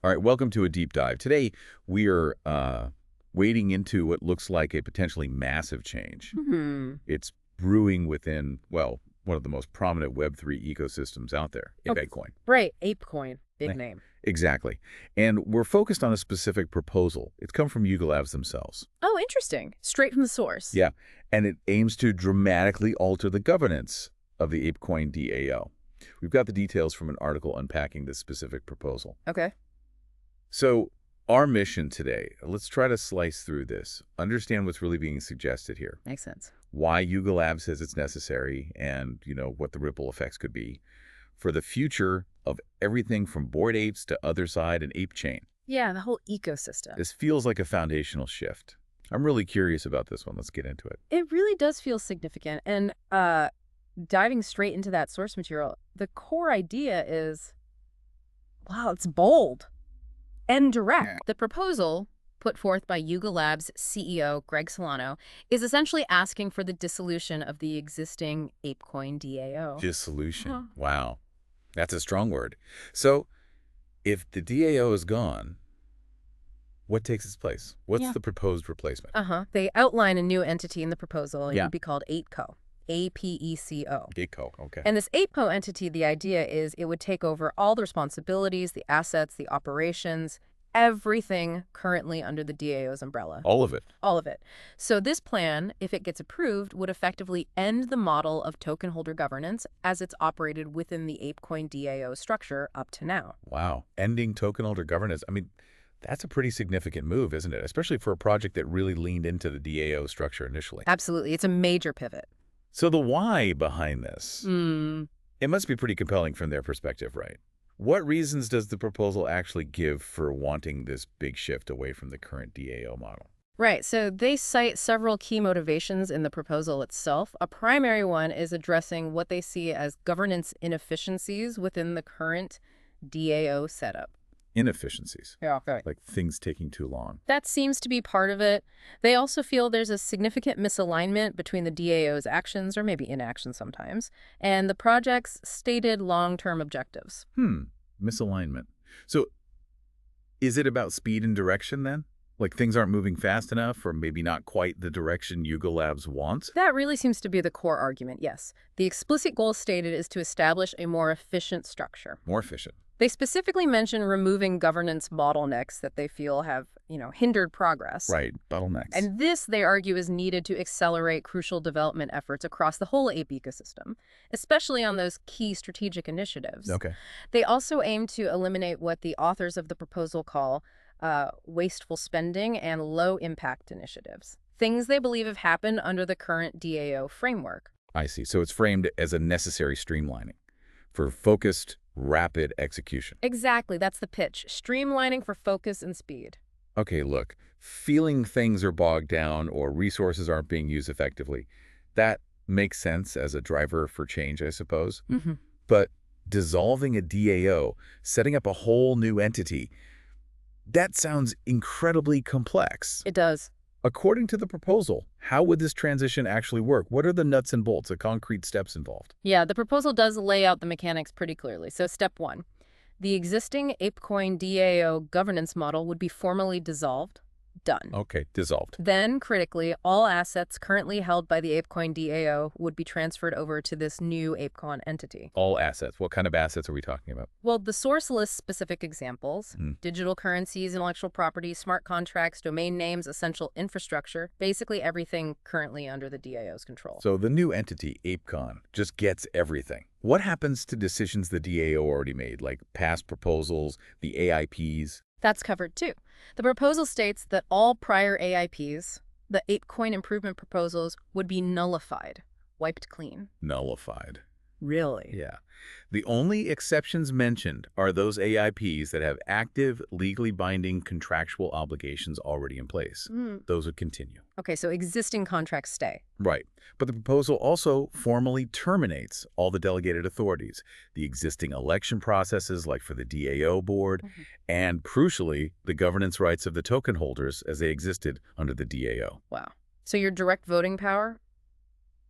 All right, welcome to a deep dive. Today, we are wading into what looks like a potentially massive change. It's brewing within, well, one of the most prominent Web3 ecosystems out there, ApeCoin. Right, ApeCoin, big Eh, name. Exactly. And we're focused on a specific proposal. It's come from Yuga Labs themselves. Oh, interesting. Straight from the source. Yeah, and it aims to dramatically alter the governance of the ApeCoin DAO. We've got the details from an article unpacking this specific proposal. Okay. So our mission today, let's try to slice through this, understand what's really being suggested here, Makes sense. why Yuga Labs says it's necessary, and, what the ripple effects could be for the future of everything from Bored Apes to Otherside and ApeChain. Yeah, the whole ecosystem. This feels like a foundational shift. I'm really curious about this one. Let's get into it. It really does feel significant. And diving straight into that source material, the core idea is, wow, it's bold and direct. Yeah. The proposal put forth by Yuga Labs CEO Greg Solano is essentially asking for the dissolution of the existing ApeCoin DAO. Dissolution. Huh. Wow. That's a strong word. So if the DAO is gone, what takes its place? What's the proposed replacement? They outline a new entity in the proposal. It Yeah. would be called ApeCo. APECO. ApeCo, okay. And this ApeCo entity, the idea is it would take over all the responsibilities, the assets, the operations, everything currently under the DAO's umbrella. All of it. All of it. So this plan, if it gets approved, would effectively end the model of token holder governance as it's operated within the ApeCoin DAO structure up to now. Wow. Ending token holder governance. I mean, that's a pretty significant move, isn't it? Especially for a project that really leaned into the DAO structure initially. Absolutely. It's a major pivot. So the why behind this, it must be pretty compelling from their perspective, right? What reasons does the proposal actually give for wanting this big shift away from the current DAO model? Right. So they cite several key motivations in the proposal itself. A primary one is addressing what they see as governance inefficiencies within the current DAO setup. Inefficiencies. Yeah, right. Like things taking too long. That seems to be part of it. They also feel there's a significant misalignment between the DAO's actions, or maybe inaction sometimes, and the project's stated long-term objectives. Misalignment. So is it about speed and direction then? Like things aren't moving fast enough, or maybe not quite the direction Yuga Labs wants? That really seems to be the core argument, yes. The explicit goal stated is to establish a more efficient structure. More efficient. They specifically mention removing governance bottlenecks that they feel have, hindered progress. Right, bottlenecks. And this, they argue, is needed to accelerate crucial development efforts across the whole ape ecosystem, especially on those key strategic initiatives. Okay. They also aim to eliminate what the authors of the proposal call wasteful spending and low-impact initiatives, things they believe have happened under the current DAO framework. I see. So it's framed as a necessary streamlining for focused, rapid execution. Exactly. That's the pitch. Streamlining for focus and speed. Okay, look, feeling things are bogged down or resources aren't being used effectively, that makes sense as a driver for change, I suppose. But dissolving a DAO, setting up a whole new entity, that sounds incredibly complex. It does. According to the proposal, how would this transition actually work? What are the nuts and bolts, the concrete steps involved? Yeah, the proposal does lay out the mechanics pretty clearly. So step 1, the existing ApeCoin DAO governance model would be formally dissolved. Done. Okay, dissolved. Then, critically, all assets currently held by the ApeCoin DAO would be transferred over to this new ApeCoin entity. All assets. What kind of assets are we talking about? Well, the source lists specific examples: digital currencies, intellectual property, smart contracts, domain names, essential infrastructure, basically everything currently under the DAO's control. So the new entity, ApeCon, just gets everything. What happens to decisions the DAO already made, like past proposals, the AIPs? That's covered too. The proposal states that all prior AIPs, the ApeCoin improvement proposals, would be nullified, wiped clean. Nullified. Really? Yeah. The only exceptions mentioned are those AIPs that have active, legally binding contractual obligations already in place. Those would continue. Okay, so existing contracts stay. Right. But the proposal also formally terminates all the delegated authorities, the existing election processes like for the DAO board, and crucially, the governance rights of the token holders as they existed under the DAO. Wow. So your direct voting power,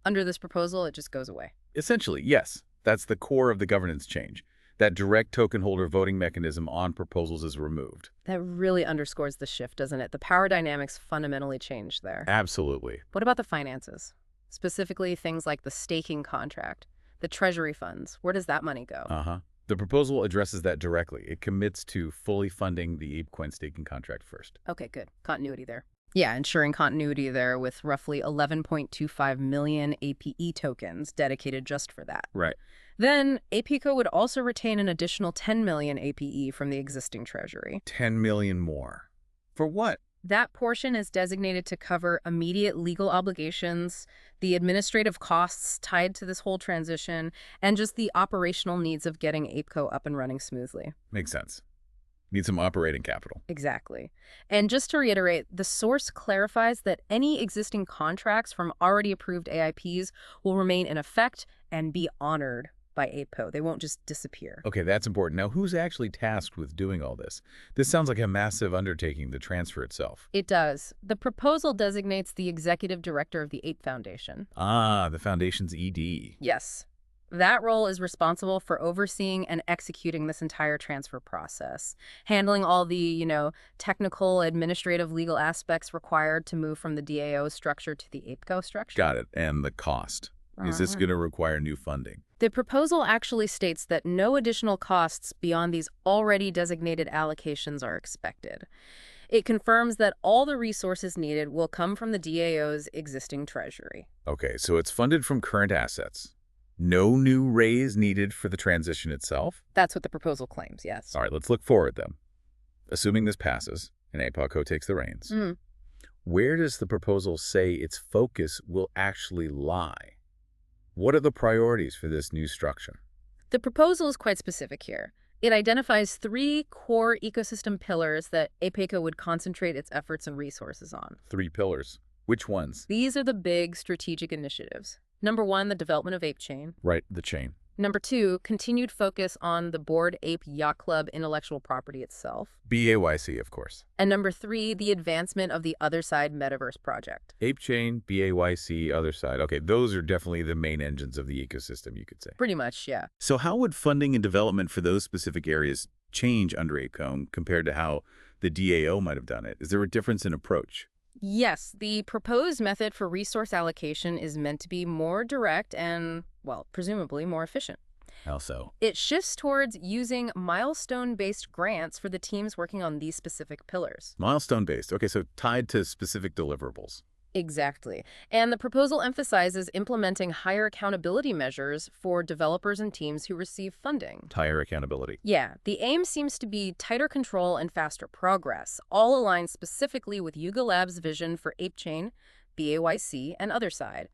under this proposal, it just goes away. Essentially, yes. That's the core of the governance change. That direct token holder voting mechanism on proposals is removed. That really underscores the shift, doesn't it? The power dynamics fundamentally changed there. Absolutely. What about the finances? Specifically, things like the staking contract, the treasury funds. Where does that money go? The proposal addresses that directly. It commits to fully funding the ApeCoin staking contract first. Okay, good. Continuity there. Yeah, ensuring continuity there with roughly 11.25 million APE tokens dedicated just for that. Right. Then, ApeCo would also retain an additional 10 million APE from the existing treasury. 10 million more. For what? That portion is designated to cover immediate legal obligations, the administrative costs tied to this whole transition, and just the operational needs of getting ApeCo up and running smoothly. Makes sense. Need some operating capital. Exactly. And just to reiterate, the source clarifies that any existing contracts from already approved AIPs will remain in effect and be honored by ApeCo. They won't just disappear. Okay, that's important. Now, who's actually tasked with doing all this? This sounds like a massive undertaking, the transfer itself. It does. The proposal designates the executive director of the Ape Foundation. Ah, the foundation's ED. Yes. That role is responsible for overseeing and executing this entire transfer process, handling all the, technical, administrative, legal aspects required to move from the DAO structure to the ApeCo structure. Got it. And the cost. Is this going to require new funding? The proposal actually states that no additional costs beyond these already designated allocations are expected. It confirms that all the resources needed will come from the DAO's existing treasury. Okay, so it's funded from current assets. No new raise needed for the transition itself? That's what the proposal claims, yes. All right, let's look forward then. Assuming this passes and ApeCo takes the reins, where does the proposal say its focus will actually lie? What are the priorities for this new structure? The proposal is quite specific here. It identifies 3 core ecosystem pillars that ApeCo would concentrate its efforts and resources on. 3 pillars. Which ones? These are the big strategic initiatives. Number 1, the development of ApeChain. Right, the chain. Number 2, continued focus on the Bored Ape Yacht Club intellectual property itself. BAYC, of course. And number 3, the advancement of the Otherside metaverse project. ApeChain, BAYC, Otherside. Okay, those are definitely the main engines of the ecosystem, you could say. Pretty much, yeah. So how would funding and development for those specific areas change under ApeCo compared to how the DAO might have done it? Is there a difference in approach? Yes, the proposed method for resource allocation is meant to be more direct and, well, presumably more efficient. How so? It shifts towards using milestone-based grants for the teams working on these specific pillars. Milestone-based. Okay, so tied to specific deliverables. Exactly. And the proposal emphasizes implementing higher accountability measures for developers and teams who receive funding. Higher accountability. Yeah, the aim seems to be tighter control and faster progress, all aligned specifically with Yuga Labs' vision for ApeChain, BAYC, and Otherside.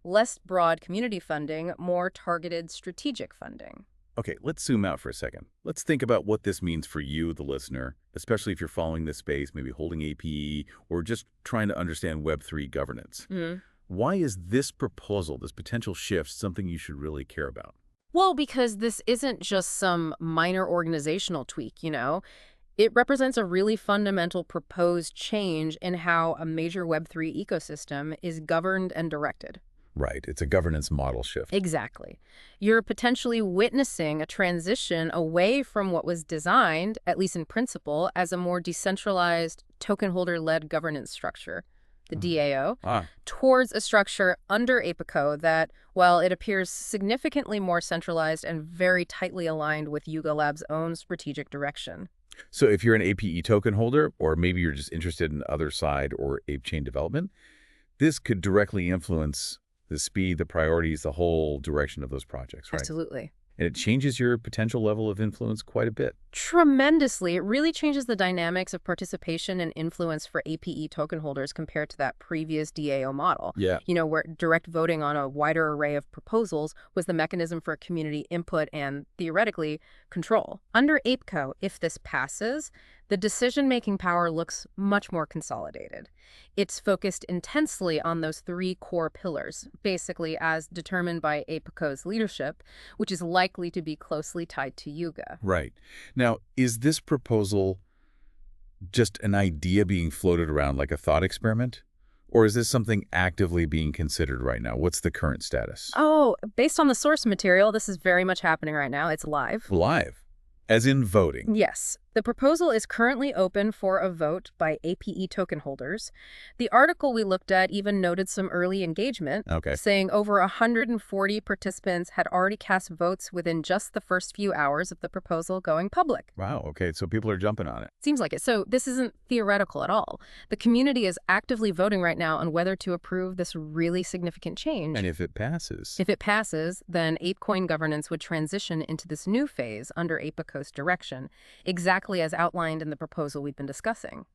Less broad community funding, more targeted strategic funding. Okay, let's zoom out for a second. Let's think about what this means for you, the listener, especially if you're following this space, maybe holding APE, or just trying to understand Web3 governance. Why is this proposal, this potential shift, something you should really care about? Well, because this isn't just some minor organizational tweak, It represents a really fundamental proposed change in how a major Web3 ecosystem is governed and directed. Right. It's a governance model shift. Exactly. You're potentially witnessing a transition away from what was designed, at least in principle, as a more decentralized, token holder-led governance structure, the DAO, towards a structure under ApeCo that, while it appears significantly more centralized and very tightly aligned with Yuga Labs' own strategic direction. So if you're an APE token holder, or maybe you're just interested in Otherside or ApeChain development, this could directly influence the speed, the priorities, the whole direction of those projects, right? Absolutely. And it changes your potential level of influence quite a bit. Tremendously. It really changes the dynamics of participation and influence for APE token holders compared to that previous DAO model. Yeah. Where direct voting on a wider array of proposals was the mechanism for community input and, theoretically, control. Under ApeCo, if this passes, the decision-making power looks much more consolidated. It's focused intensely on those 3 core pillars, basically as determined by ApeCo's leadership, which is likely to be closely tied to Yuga. Right. Now, is this proposal just an idea being floated around like a thought experiment? Or is this something actively being considered right now? What's the current status? Oh, based on the source material, this is very much happening right now. It's live. Live. As in voting. Yes. The proposal is currently open for a vote by APE token holders. The article we looked at even noted some early engagement, saying over 140 participants had already cast votes within just the first few hours of the proposal going public. Wow, okay, so people are jumping on it. Seems like it. So this isn't theoretical at all. The community is actively voting right now on whether to approve this really significant change. And if it passes? If it passes, then ApeCoin governance would transition into this new phase under ApeCo's direction, exactly as outlined in the proposal we've been discussing.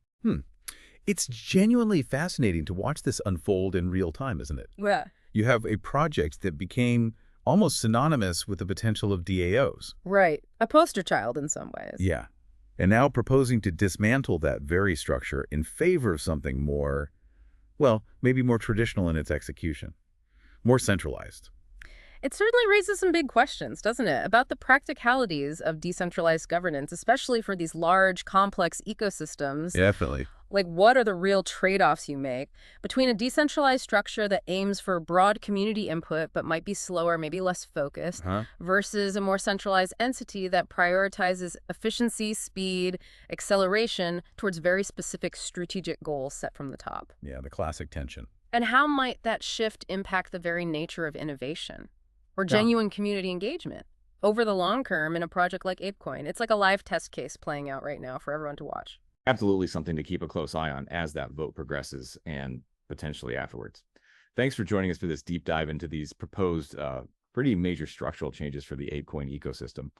It's genuinely fascinating to watch this unfold in real time, isn't it? Yeah. You have a project that became almost synonymous with the potential of DAOs. Right. A poster child in some ways. Yeah. And now proposing to dismantle that very structure in favor of something more, well, maybe more traditional in its execution, more centralized. It certainly raises some big questions, doesn't it, about the practicalities of decentralized governance, especially for these large, complex ecosystems. Definitely. Like, what are the real trade-offs you make between a decentralized structure that aims for broad community input but might be slower, maybe less focused, versus a more centralized entity that prioritizes efficiency, speed, acceleration towards very specific strategic goals set from the top? Yeah, the classic tension. And how might that shift impact the very nature of innovation or genuine community engagement over the long term in a project like ApeCoin? It's like a live test case playing out right now for everyone to watch. Absolutely something to keep a close eye on as that vote progresses and potentially afterwards. Thanks for joining us for this deep dive into these proposed pretty major structural changes for the ApeCoin ecosystem.